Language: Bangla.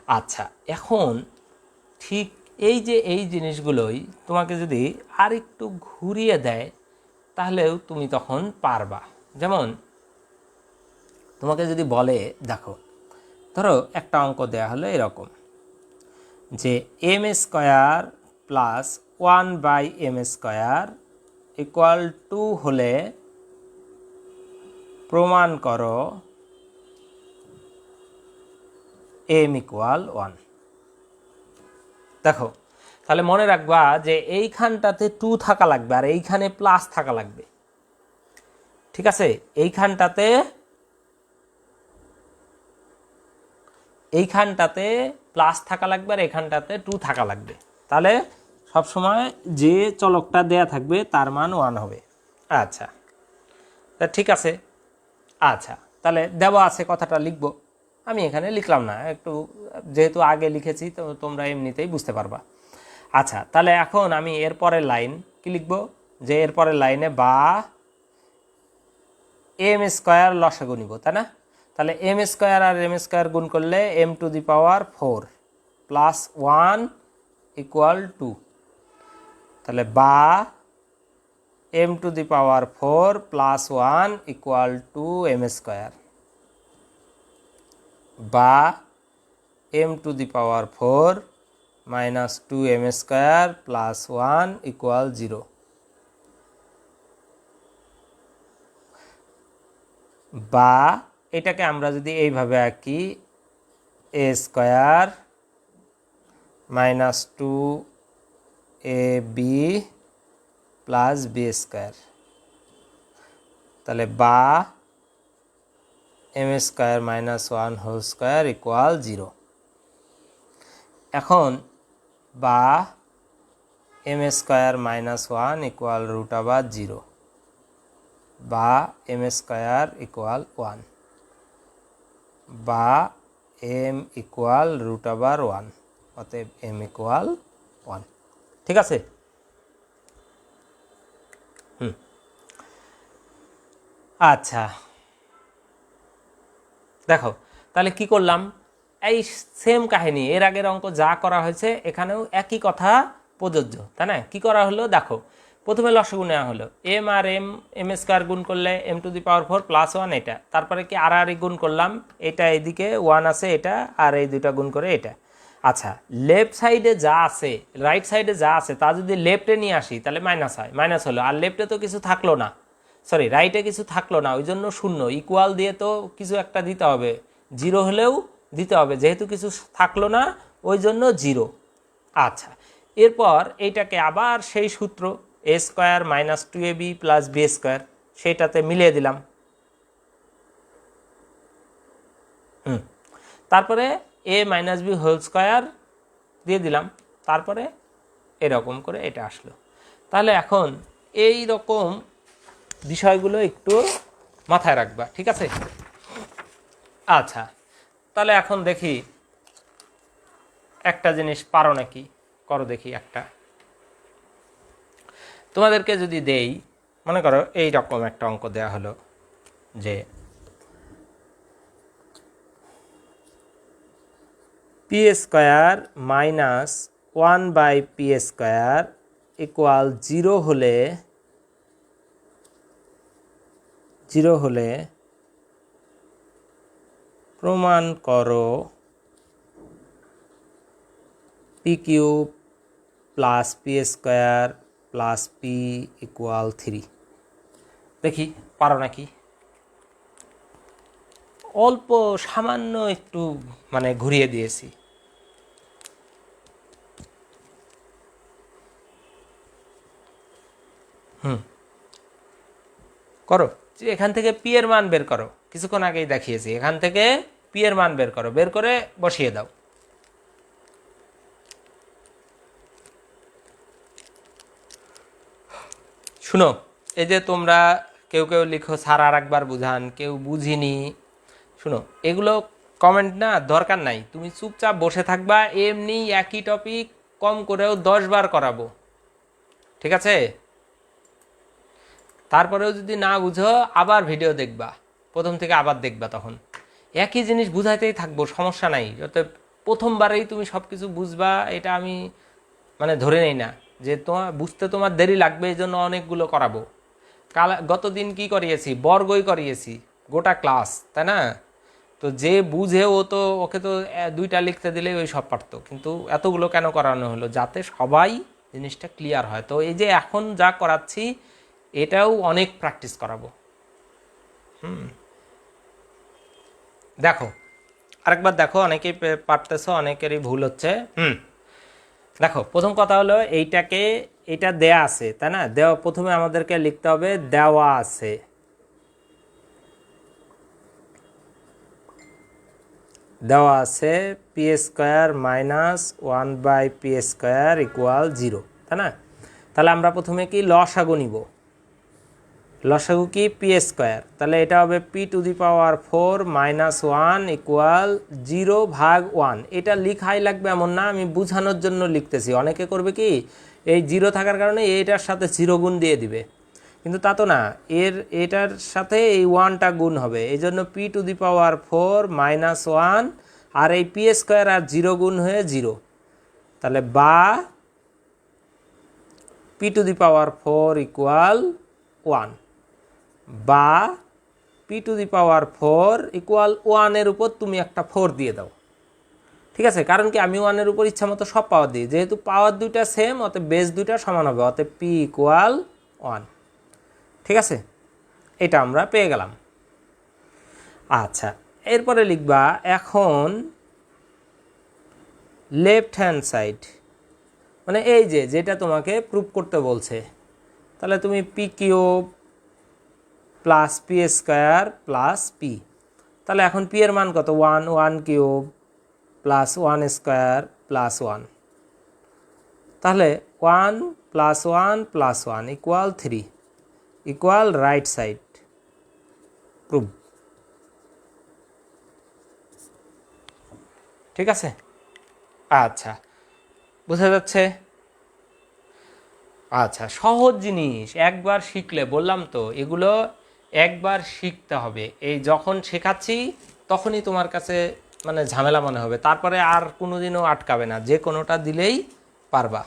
আচ্ছা, এখন ঠিক এই যে এই জিনিসগুলোই তোমাকে যদি আর একটু ঘুরিয়ে দেয় তাহলেও তুমি তখন পারবা। যেমন তোমাকে যদি বলে, দেখো ধরো একটা অঙ্ক দেয়া হলো এরকম যে m square plus 1/m² equal to হলে প্রমাণ করো m ইকুয়াল 1। দেখো তাহলে মনে রাখবা যে এইখানটাতে 2 থাকা লাগবে আর এইখানে প্লাস থাকা লাগবে। ঠিক আছে, এইখানটাতে প্লাস থাকা লাগবে আর এইখানটাতে 2 থাকা লাগবে। তাহলে সবসময় যে চলকটা দেয়া থাকবে তার মান 1 হবে। আচ্ছা, তা ঠিক আছে। আচ্ছা, তাহলে দেওয়া আছে কথাটা লিখবো, আমি এখানে লিখলাম না, একটু যেহেতু আগে লিখেছি তো তোমরা এমনিতেই বুঝতে পারবা। আচ্ছা, তাহলে এখন আমি এরপরের লাইন কি লিখব, যে এরপরের লাইনে বা m² লসাগু নিব, তাই না? তাহলে m² আর m² গুণ করলে m⁴ প্লাস 1 ইকুয়াল 2। তাহলে বা m⁴ plus 1 equal to m², বা m⁴ minus 2m² plus 1 equal 0, বা এটাকে আমরা যদি এইভাবে আঁকি a² minus 2ab plus b², তাহলে বা m² মাইনাস 1² ইকুয়াল 0। এখন বা m² মাইনাস 1 ইকুয়াল √0, বা m² ইকুয়াল 1, বা m ইকুয়াল √1, অতএব m ইকুয়াল 1। ঠিক আছে? আচ্ছা, দেখো তাহলে কি করলাম, এই সেম কাহিনী এর আগের অঙ্ক যা করা হয়েছে এখানেও একই কথা প্রযোজ্য, তাই না? কি করা হলো, দেখো প্রথমে লসাগু নেওয়া হলো, m আর m² গুণ করলে m⁴ প্লাস 1 এটা, তারপরে কি আর গুণ করলাম, এটা এইদিকে 1 আছে এটা, আর এই দুটা গুণ করে এটা। আচ্ছা, লেফট সাইডে যা আছে, রাইট সাইডে যা আছে তা যদি লেফটে নিয়ে আসি তাহলে মাইনাস হয়, মাইনাস হলো, আর লেফটে তো কিছু থাকলো না, সরি রাইটে কিছু থাকলো না, ওই জন্য 0। ইকুয়াল দিয়ে তো কিছু একটা দিতে হবে, 0 হলেও দিতে হবে, যেহেতু কিছু থাকলো না ওই জন্য 0। আচ্ছা, এরপর এইটাকে আবার সেই সূত্র a² minus 2ab plus b², সেইটাতে মিলিয়ে দিলাম। তারপরে a মাইনাস b² দিয়ে দিলাম, তারপরে এরকম করে এটা আসলো। তাহলে এখন এই রকম বিষয়গুলো একটু মাথায় রাখবা, ঠিক আছে? আচ্ছা, তাহলে এখন দেখি একটা জিনিস পারো নাকি, করো দেখি একটা। তোমাদেরকে যদি দেই, মনে করো এই রকম একটা অঙ্ক দেয়া হলো যে p² মাইনাস 1/p² ইকুয়াল 0 হলে প্রমাণ করো p³ plus p² plus p equal 3। দেখি পারো নাকি। অল্প সামান্য একটু মানে ঘুরিয়ে দিয়েছি। করো, এখান থেকে পি এর মান বের করো, কিছুক্ষণ আগেই দেখিয়েছি, এখান থেকে পি এর মান বের করো, বের করে বসিয়ে দাও। শুনো, এই যে তোমরা কেউ কেউ লিখো স্যার আর একবার বুঝান, কেউ বুঝিনি, শুনো এগুলো কমেন্ট না দরকার নাই, তুমি চুপচাপ বসে থাকবা, এমনি একই টপিক কম করেও 10 বার করাবো, ঠিক আছে? তারপরেও যদি না বুঝো আবার ভিডিও দেখবা, প্রথম থেকে আবার দেখবা, তখন একই জিনিস বুঝাইতেই থাকবো, সমস্যা নাই। অতএব প্রথমবারেই তুমি সব কিছু বুঝবা এটা আমি মানে ধরে নেই না, যে তোমার বুঝতে তোমার দেরি লাগবে, এই জন্য অনেকগুলো করাবো। গতদিন কি করিয়েছি, বর্গই করিয়েছি গোটা ক্লাস, তাই না? তো যে বুঝে ও তো ওকে তো দুইটা লিখতে দিলেই ওই সব পারতো, কিন্তু এতগুলো কেন করানো হলো, যাতে সবাই জিনিসটা ক্লিয়ার হয়। তো এই যে এখন যা করাচ্ছি এটাও অনেক প্র্যাকটিস করাবো। দেখো আরেকবার দেখো, অনেকেই পারতেছো, অনেকেরই ভুল হচ্ছে। দেখো প্রথম কথা হলো এইটাকে, এটা দেয়া আছে তাই না, দেওয়া প্রথমে আমাদেরকে লিখতে হবে দেওয়া আছে, দেওয়া আছে P square minus 1/p square equal 0, তাই না? তাহলে আমরা প্রথমে কি লসাগু নিব, লসাগু কি পি স্কোয়ার, তাহলে এটা হবে p⁴ মাইনাস 1 ইকুয়াল 0/1। এটা লিখাই লাগবে এমন না, আমি বুঝানোর জন্য লিখতেছি। অনেকে করবে কি, এই 0 থাকার কারণে এটার সাথে 0 গুণ দিয়ে দিবে, কিন্তু তা তো না, এটার সাথে এই 1টা গুণ হবে, এই জন্য p⁴ মাইনাস 1 আর এই পি স্কোয়ার আর 0 গুণ হয়ে 0, তাহলে বা p⁴ ইকুয়াল 1, বা p⁴ ইকুয়াল 1-এর উপর তুমি একটা 4 দিয়ে দাও, ঠিক আছে? কারণ কি, আমি 1-এর উপর ইচ্ছা মতো সব পাওয়ার দিই, যেহেতু পাওয়ার দুইটা সেম, অতএব বেস দুইটা সমান হবে, অতএব p ইকুয়াল 1, ঠিক আছে? এটা আমরা পেয়ে গেলাম। আচ্ছা, এরপরে লিখবা এখন লেফট হ্যান্ড সাইড, মানে এই যে যেটা তোমাকে প্রুভ করতে বলছে, তাহলে তুমি p³ plus P square plus P, তাহলে এখন পি এর মান কত, 1³ প্লাস 1 স্কোয়ার প্লাস 1, তাহলে 1 plus 1 plus 1 equal 3 equal right side, prove. ঠিক আছে? আচ্ছা, বোঝা যাচ্ছে? আচ্ছা, সহজ জিনিস একবার শিখলে, বললাম তো এগুলো একবার শিখতে হবে, এই যখন শেখাচ্ছি তখনই তোমার কাছে মানে ঝামেলা মনে হবে, তারপরে আর কোনোদিনও আটকাবে না, যে কোনোটা দিলেই পারবা।